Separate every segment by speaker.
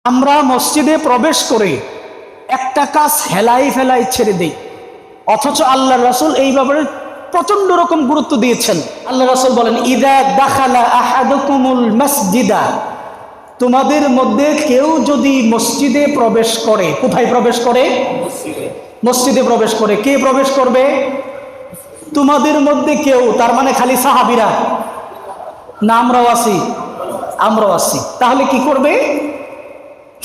Speaker 1: আমরা মসজিদে প্রবেশ করে একটা কাজ হেলাই ফেলাই ছেড়ে দেই, অথচ আল্লাহ রাসূল এই ব্যাপারে প্রচন্ড রকম গুরুত্ব দিয়েছেন। আল্লাহ রাসূল বলেন, ইদা দাখালা আহাদুকুমুল মসজিদা, তোমাদের মধ্যে কেউ যদি মসজিদে প্রবেশ করে, কোথায় প্রবেশ করে? মসজিদে প্রবেশ করে। কে প্রবেশ করবে? তোমাদের মধ্যে কেউ, তার মানে খালি সাহাবীরা না? আমরাও আছি, আমরাও আছি। তাহলে কি করবে?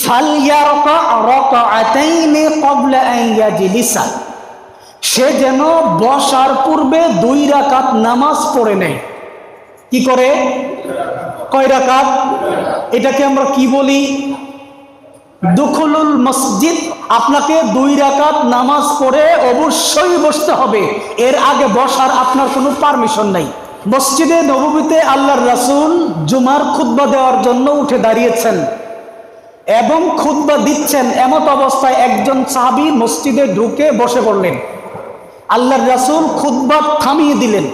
Speaker 1: ফালইয়ারকা রাকাআতাইনি ক্বাবলা আন ইয়াজলিসা, সে যেন বসার পূর্বে 2 রাকাত নামাজ পড়ে নেয়। কি করে? কয় রাকাত? এটাকে আমরা কি বলি? দুখুলুল মসজিদ। আপনাকে 2 রাকাত নামাজ পড়ে অবশ্যই বসতে হবে, এর আগে বসার আপনার কোনো পারমিশন নাই। মসজিদে নববীতে আল্লাহর রাসূল জুমার খুতবা দেওয়ার জন্য উঠে দাঁড়িয়েছেন এবং খুতবা দিচ্ছেন, এমত অবস্থায় একজন সাহাবী মসজিদে ঢুকে বসে পড়লেন। আল্লাহর রাসূল খুতবা থামিয়ে দিলেন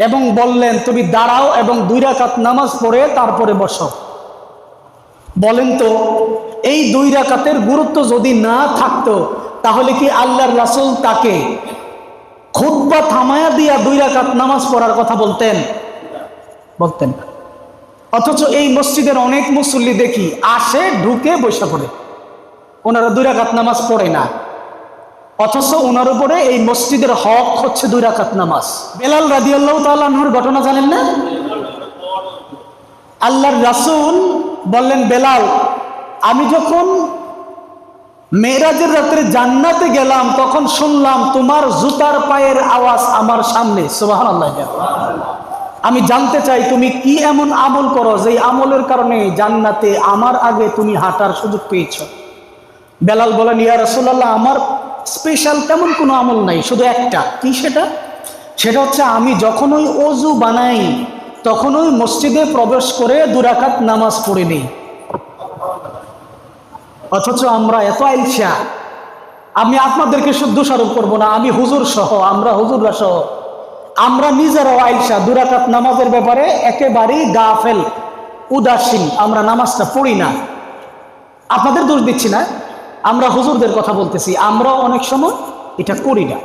Speaker 1: এবং বললেন, তুমি দাঁড়াও এবং 2 রাকাত নামাজ পড়ে তারপরে বসো। বলেন তো, এই 2 রাকাতের গুরুত্ব যদি না থাকতো তাহলে কি আল্লাহর রাসূল তাকে খুতবা থামায়া দিয়া 2 রাকাত নামাজ পড়ার কথা বলতেন? বলতেন না। অথচ এই মসজিদের অনেক মুসল্লি দেখি আসে, ঢুকে বসে পড়ে, ওনারা 2 রাকাত নামাজ পড়ে না। অথচ ওনার উপরে এই মসজিদের হক হচ্ছে 2 রাকাত নামাজ। বেলাল রাদিয়াল্লাহু তাআলা আনহুর ঘটনা জানেন না? আল্লাহর রাসূল বললেন, বেলাল, আমি যখন মেরাজের রাতে জান্নাতে গেলাম তখন শুনলাম তোমার জুতার পায়ের আওয়াজ আমার সামনে। সুবহানাল্লাহ। আমি জানতে চাই তুমি কি এমন আমল করো যে আমলের কারণে জান্নাতে আমার আগে তুমি হাঁটার সুযোগ পেয়েছো। বেলাল বলেন, ইয়া রাসূলুল্লাহ, আমার স্পেশাল তেমন কোনো আমল নাই, শুধু একটা। কি সেটা? সেটা হচ্ছে আমি যখন ওই ওযু বানাই তখন ওই মসজিদে প্রবেশ করে 2 রাকাত নামাজ পড়ে নেই। অথচ আমরা এত আইলসা, আমি আপনাদেরকে শুধু দোষারোপ করবো না, আমি হুজুর সহ, আমরা হুজুররা সহ আমরা নিজেরাও আইলসা, 2 রাকাত নামাজের ব্যাপারে একেবারেই গাফেল, উদাসীন। আমরা নামাজটা পড়ি না। আপনাদের দোষ দিচ্ছি না, আমরা হুজুরদের কথা বলতেছি, আমরাও অনেক সময় এটা করি না।